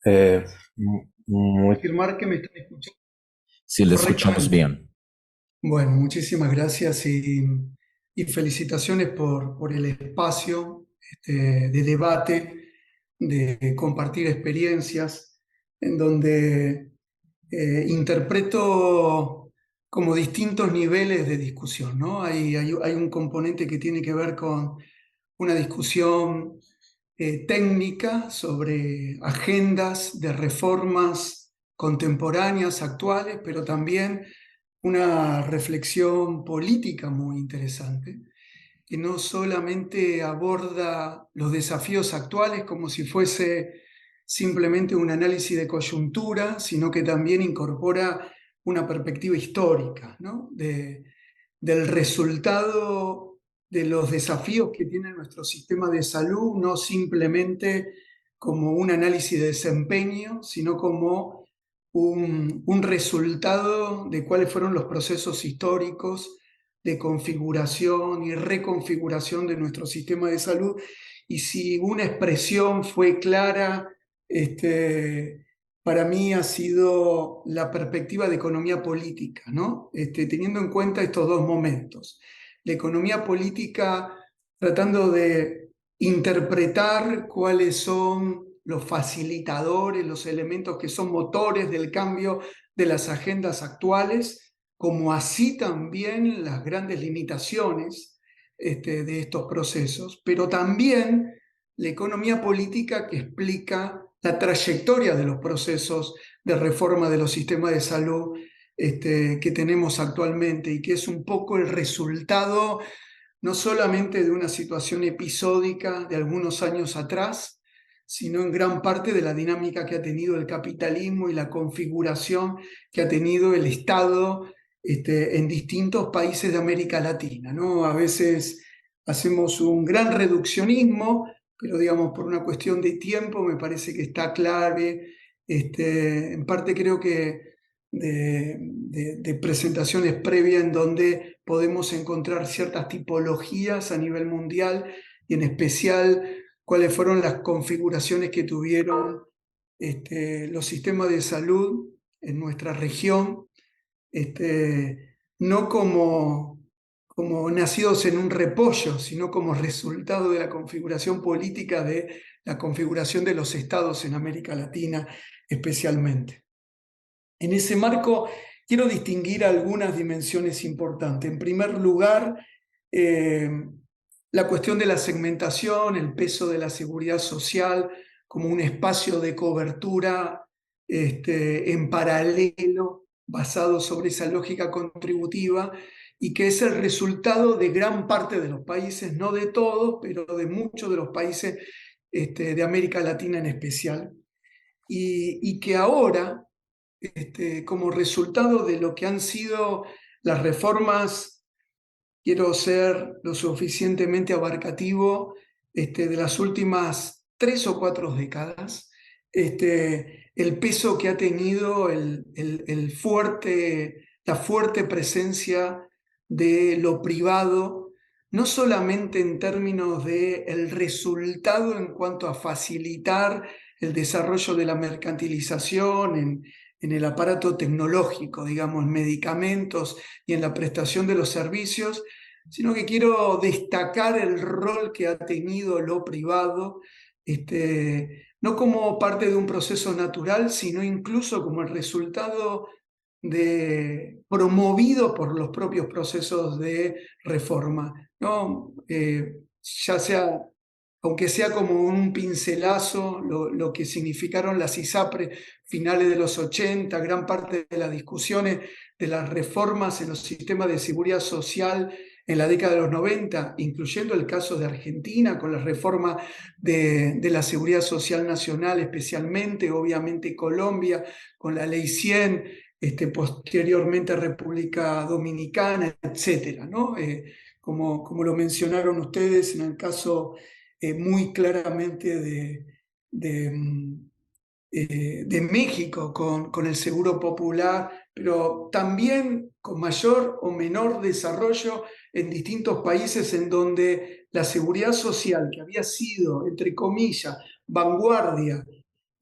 Eh, muy, Confirmar que me están escuchando sí, le escuchamos correctamente. bien. Bueno, muchísimas gracias y felicitaciones por el espacio de debate, de compartir experiencias, en donde interpreto como distintos niveles de discusión, ¿no? Hay un componente que tiene que ver con una discusión técnica sobre agendas de reformas contemporáneas, actuales, pero también una reflexión política muy interesante, que no solamente aborda los desafíos actuales como si fuese simplemente un análisis de coyuntura, sino que también incorpora una perspectiva histórica, ¿no? Del resultado de los desafíos que tiene nuestro sistema de salud, no simplemente como un análisis de desempeño, sino como un resultado de cuáles fueron los procesos históricos de configuración y reconfiguración de nuestro sistema de salud. Y si una expresión fue clara, para mí ha sido la perspectiva de economía política, ¿no? Teniendo en cuenta estos dos momentos. La economía política tratando de interpretar cuáles son los facilitadores, los elementos que son motores del cambio de las agendas actuales, como así también las grandes limitaciones de estos procesos, pero también la economía política que explica la trayectoria de los procesos de reforma de los sistemas de salud que tenemos actualmente y que es un poco el resultado no solamente de una situación episódica de algunos años atrás, sino en gran parte de la dinámica que ha tenido el capitalismo y la configuración que ha tenido el Estado en distintos países de América Latina, ¿no? A veces hacemos un gran reduccionismo, pero digamos por una cuestión de tiempo me parece que está clave. En parte creo que de presentaciones previas en donde podemos encontrar ciertas tipologías a nivel mundial y en especial cuáles fueron las configuraciones que tuvieron los sistemas de salud en nuestra región, no como nacidos en un repollo, sino como resultado de la configuración política de la configuración de los estados en América Latina especialmente. En ese marco, quiero distinguir algunas dimensiones importantes. En primer lugar, eh, la cuestión de la segmentación, el peso de la seguridad social como un espacio de cobertura en paralelo, basado sobre esa lógica contributiva, y que es el resultado de gran parte de los países, no de todos, pero de muchos de los países de América Latina en especial. Y que ahora como resultado de lo que han sido las reformas, quiero ser lo suficientemente abarcativo, de las últimas 3 o 4 décadas, el peso que ha tenido la fuerte presencia de lo privado, no solamente en términos de el resultado en cuanto a facilitar el desarrollo de la mercantilización en el aparato tecnológico, digamos, en medicamentos y en la prestación de los servicios, sino que quiero destacar el rol que ha tenido lo privado, no como parte de un proceso natural, sino incluso como el resultado promovido por los propios procesos de reforma, ¿no? Ya sea, aunque sea como un pincelazo, lo que significaron las ISAPRE finales de los 80, gran parte de las discusiones de las reformas en los sistemas de seguridad social en la década de los 90, incluyendo el caso de Argentina con la reforma de la seguridad social nacional especialmente, obviamente Colombia con la ley 100, posteriormente República Dominicana, etcétera, ¿no? Como lo mencionaron ustedes en el caso muy claramente de México con el Seguro Popular, pero también con mayor o menor desarrollo en distintos países en donde la seguridad social, que había sido, entre comillas, vanguardia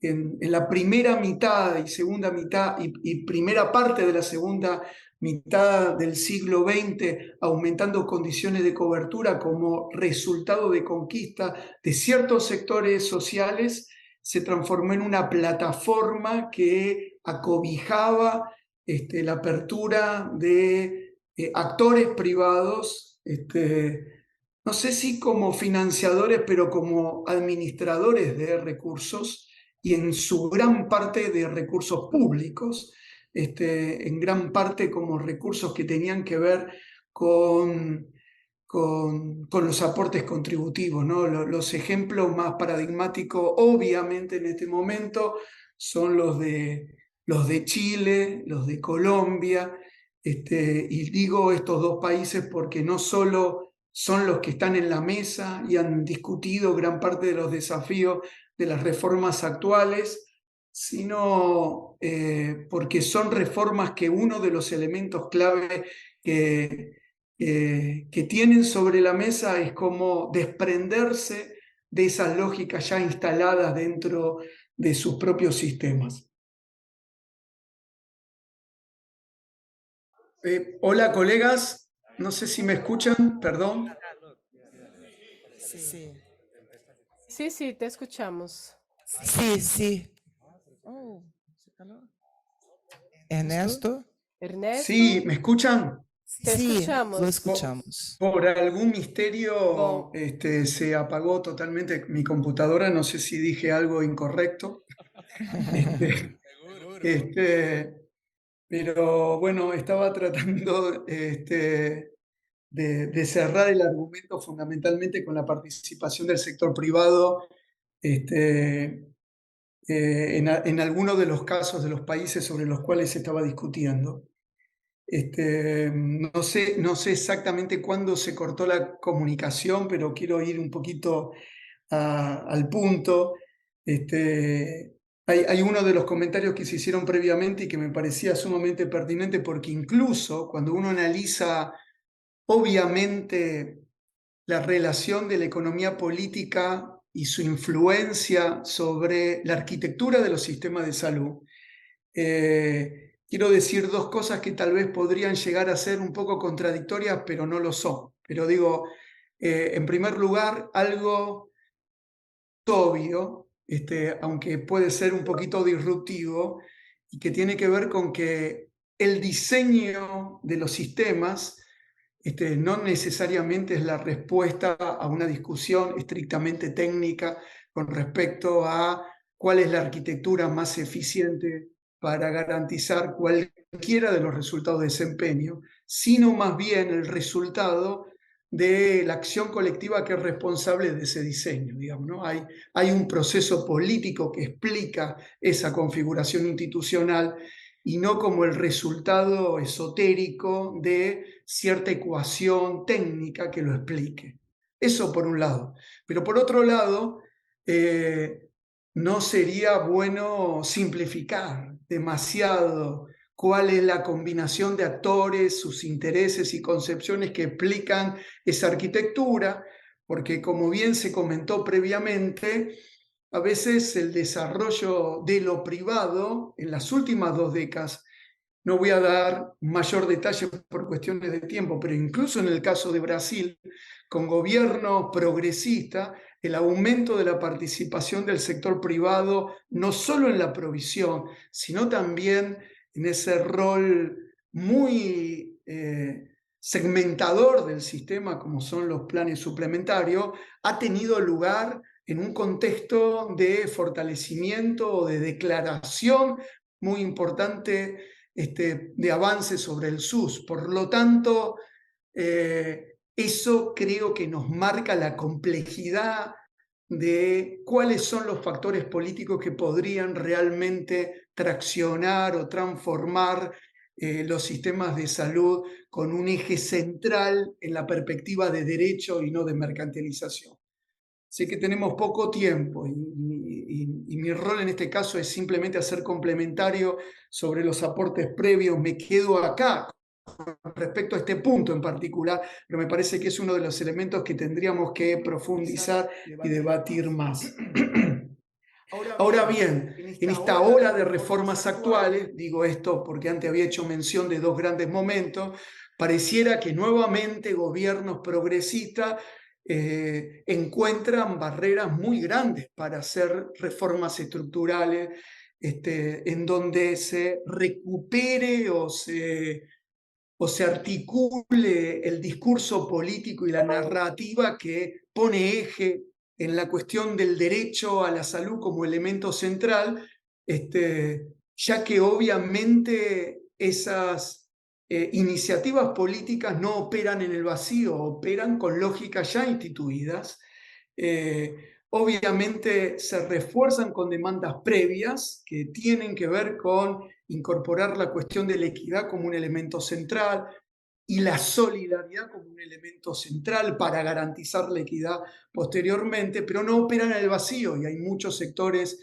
en la primera mitad y segunda mitad y primera parte de la segunda mitad del siglo XX, aumentando condiciones de cobertura como resultado de conquista de ciertos sectores sociales, se transformó en una plataforma que acobijaba la apertura de actores privados, no sé si como financiadores, pero como administradores de recursos y en su gran parte de recursos públicos, en gran parte como recursos que tenían que ver con los aportes contributivos, ¿no? Los ejemplos más paradigmáticos, obviamente, en este momento, son los de Chile, los de Colombia, y digo estos dos países porque no solo son los que están en la mesa y han discutido gran parte de los desafíos de las reformas actuales, sino porque son reformas que uno de los elementos clave que tienen sobre la mesa es como desprenderse de esas lógicas ya instaladas dentro de sus propios sistemas. Hola colegas, no sé si me escuchan, perdón. Sí, Sí, sí, te escuchamos. sí, sí. Oh, ¿se caló? Ernesto, Sí, Ernesto, ¿me escuchan? te sí, lo escuchamos. escuchamos. Por algún misterio Bom, se apagó totalmente mi computadora, no sé si dije algo incorrecto. Este, este, pero bueno, estaba tratando de cerrar el argumento fundamentalmente con la participación del sector privado en algunos de los casos de los países sobre los cuales se estaba discutiendo. No sé exactamente cuándo se cortó la comunicación, pero quiero ir un poquito al punto. Hay uno de los comentarios que se hicieron previamente y que me parecía sumamente pertinente porque incluso cuando uno analiza obviamente la relación de la economía política y su influencia sobre la arquitectura de los sistemas de salud, quiero decir dos cosas que tal vez podrían llegar a ser un poco contradictorias, pero no lo son. Pero digo, en primer lugar, algo obvio, aunque puede ser un poquito disruptivo, y que tiene que ver con que el diseño de los sistemas no necesariamente es la respuesta a una discusión estrictamente técnica con respecto a cuál es la arquitectura más eficiente para garantizar cualquiera de los resultados de desempeño, sino más bien el resultado de la acción colectiva que es responsable de ese diseño, digamos, ¿no? Hay un proceso político que explica esa configuración institucional y no como el resultado esotérico de cierta ecuación técnica que lo explique. Eso por un lado. Pero por otro lado, no sería bueno simplificar demasiado cuál es la combinación de actores, sus intereses y concepciones que explican esa arquitectura, porque como bien se comentó previamente, a veces el desarrollo de lo privado en las últimas 2 décadas, no voy a dar mayor detalle por cuestiones de tiempo, pero incluso en el caso de Brasil, con gobierno progresista, el aumento de la participación del sector privado, no solo en la provisión, sino también en ese rol muy segmentador del sistema, como son los planes suplementarios, ha tenido lugar en un contexto de fortalecimiento o de declaración muy importante de avance sobre el SUS. Por lo tanto, eso creo que nos marca la complejidad de cuáles son los factores políticos que podrían realmente traccionar o transformar los sistemas de salud con un eje central en la perspectiva de derecho y no de mercantilización. Sé que tenemos poco tiempo y mi rol en este caso es simplemente hacer complementario sobre los aportes previos. Me quedo acá con respecto a este punto en particular, pero me parece que es uno de los elementos que tendríamos que profundizar y debatir más. Ahora Ahora bien, en esta ola de reformas actuales, digo esto porque antes había hecho mención de dos grandes momentos, pareciera que nuevamente gobiernos progresistas encuentran barreras muy grandes para hacer reformas estructurales, en donde se recupere o se articule el discurso político y la narrativa que pone eje en la cuestión del derecho a la salud como elemento central, ya que obviamente esas iniciativas políticas no operan en el vacío, operan con lógicas ya instituidas. Obviamente se refuerzan con demandas previas que tienen que ver con incorporar la cuestión de la equidad como un elemento central y la solidaridad como un elemento central para garantizar la equidad posteriormente, pero no operan en el vacío y hay muchos sectores,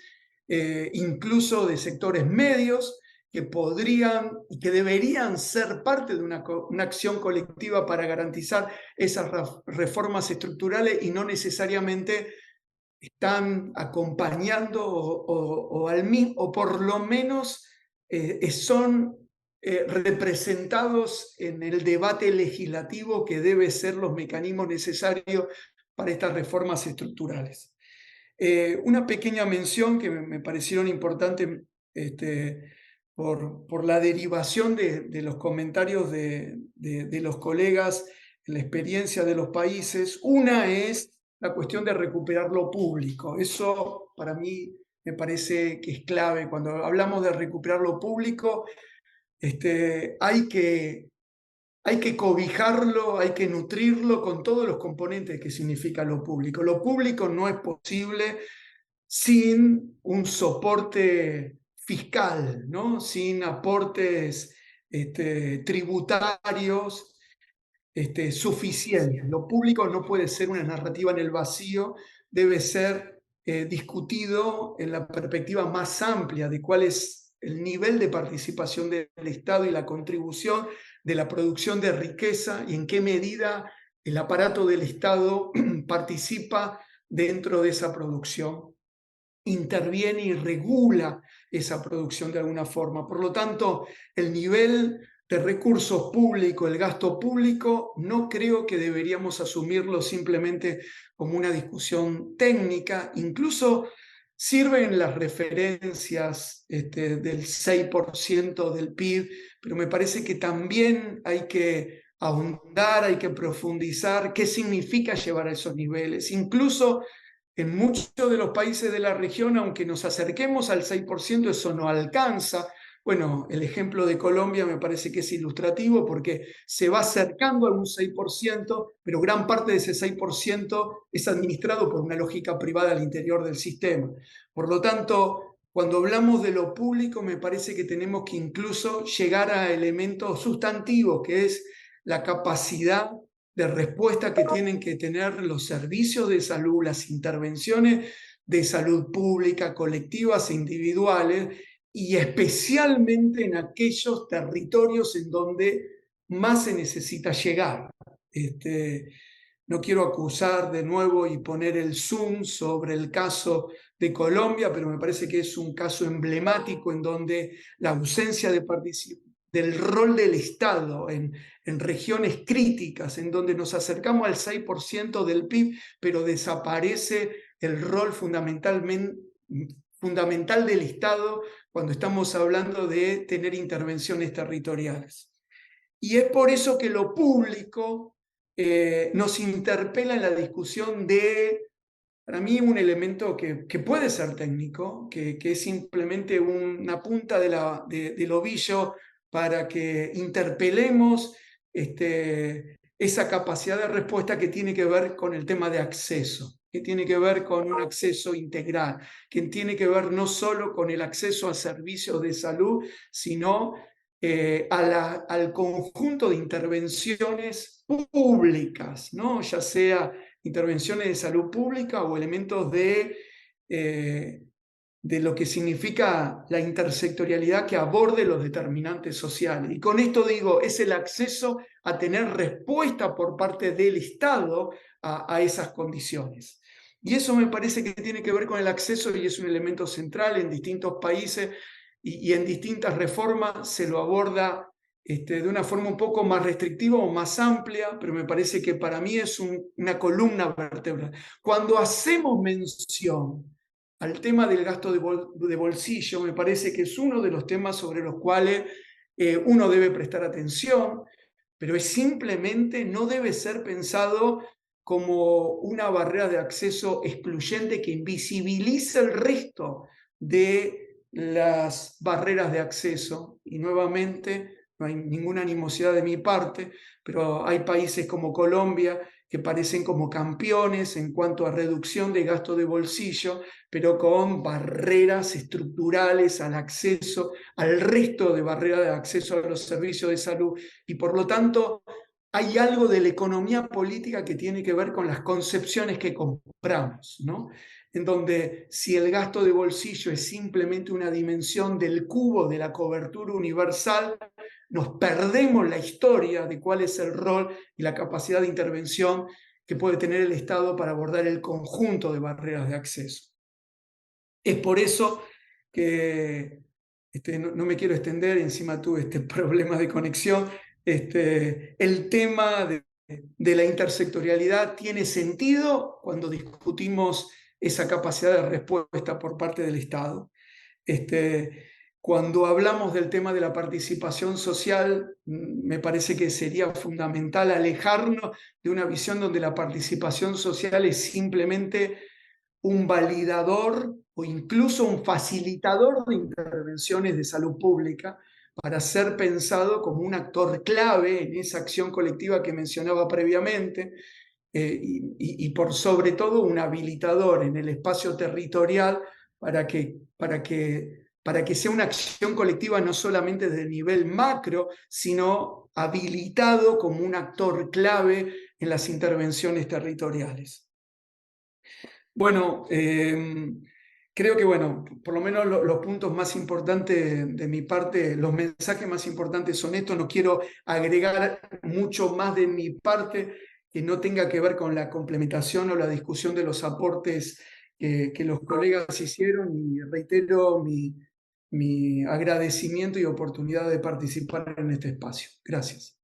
incluso de sectores medios, que podrían y que deberían ser parte de una acción colectiva para garantizar esas reformas estructurales y no necesariamente están acompañando o por lo menos son representados en el debate legislativo que debe ser los mecanismos necesarios para estas reformas estructurales. Una pequeña mención que me parecieron importante por la derivación de los comentarios de los colegas en la experiencia de los países. Una es la cuestión de recuperar lo público. Eso para mí me parece que es clave. Cuando hablamos de recuperar lo público, hay que cobijarlo, hay que nutrirlo con todos los componentes que significa lo público. Lo público no es posible sin un soporte fiscal, ¿no? Sin aportes tributarios suficientes. Lo público no puede ser una narrativa en el vacío, debe ser discutido en la perspectiva más amplia de cuál es el nivel de participación del Estado y la contribución de la producción de riqueza y en qué medida el aparato del Estado participa dentro de esa producción, interviene y regula esa producción de alguna forma. Por lo tanto, el nivel de recursos públicos, el gasto público, no creo que deberíamos asumirlo simplemente como una discusión técnica. Incluso sirven las referencias del 6% del PIB, pero me parece que también hay que ahondar, hay que profundizar qué significa llevar a esos niveles. Incluso en muchos de los países de la región, aunque nos acerquemos al 6%, eso no alcanza. Bueno, el ejemplo de Colombia me parece que es ilustrativo porque se va acercando a un 6%, pero gran parte de ese 6% es administrado por una lógica privada al interior del sistema. Por lo tanto, cuando hablamos de lo público, me parece que tenemos que incluso llegar a elementos sustantivos, que es la capacidad de respuesta que tienen que tener los servicios de salud, las intervenciones de salud pública, colectivas e individuales, y especialmente en aquellos territorios en donde más se necesita llegar. No quiero acusar de nuevo y poner el zoom sobre el caso de Colombia, pero me parece que es un caso emblemático en donde la ausencia de del rol del Estado en regiones críticas, en donde nos acercamos al 6% del PIB, pero desaparece el rol fundamental del Estado cuando estamos hablando de tener intervenciones territoriales. Y es por eso que lo público nos interpela en la discusión de, para mí, un elemento que puede ser técnico, que es simplemente una punta del ovillo para que interpelemos esa capacidad de respuesta que tiene que ver con el tema de acceso, que tiene que ver con un acceso integral, que tiene que ver no solo con el acceso a servicios de salud, sino al conjunto de intervenciones públicas, ¿no? Ya sea intervenciones de salud pública o elementos de lo que significa la intersectorialidad que aborde los determinantes sociales. Y con esto digo, es el acceso a tener respuesta por parte del Estado a esas condiciones. Y eso me parece que tiene que ver con el acceso y es un elemento central en distintos países y en distintas reformas se lo aborda de una forma un poco más restrictiva o más amplia, pero me parece que para mí es una columna vertebral. Cuando hacemos mención al tema del gasto de bolsillo, me parece que es uno de los temas sobre los cuales uno debe prestar atención, pero es simplemente no debe ser pensado como una barrera de acceso excluyente que invisibiliza el resto de las barreras de acceso. Y nuevamente, no hay ninguna animosidad de mi parte, pero hay países como Colombia que parecen como campeones en cuanto a reducción de gasto de bolsillo, pero con barreras estructurales al acceso, al resto de barreras de acceso a los servicios de salud. Y por lo tanto, hay algo de la economía política que tiene que ver con las concepciones que compramos, ¿no? En donde si el gasto de bolsillo es simplemente una dimensión del cubo de la cobertura universal, nos perdemos la historia de cuál es el rol y la capacidad de intervención que puede tener el Estado para abordar el conjunto de barreras de acceso. Es por eso que no me quiero extender, encima tuve este problema de conexión. El tema de la intersectorialidad tiene sentido cuando discutimos esa capacidad de respuesta por parte del Estado. Cuando hablamos del tema de la participación social, me parece que sería fundamental alejarnos de una visión donde la participación social es simplemente un validador o incluso un facilitador de intervenciones de salud pública para ser pensado como un actor clave en esa acción colectiva que mencionaba previamente y por sobre todo un habilitador en el espacio territorial para que sea una acción colectiva no solamente desde el nivel macro, sino habilitado como un actor clave en las intervenciones territoriales. Bueno, creo que por lo menos los puntos más importantes de mi parte, los mensajes más importantes son estos. No quiero agregar mucho más de mi parte que no tenga que ver con la complementación o la discusión de los aportes que los colegas hicieron y reitero mi agradecimiento y oportunidad de participar en este espacio. Gracias.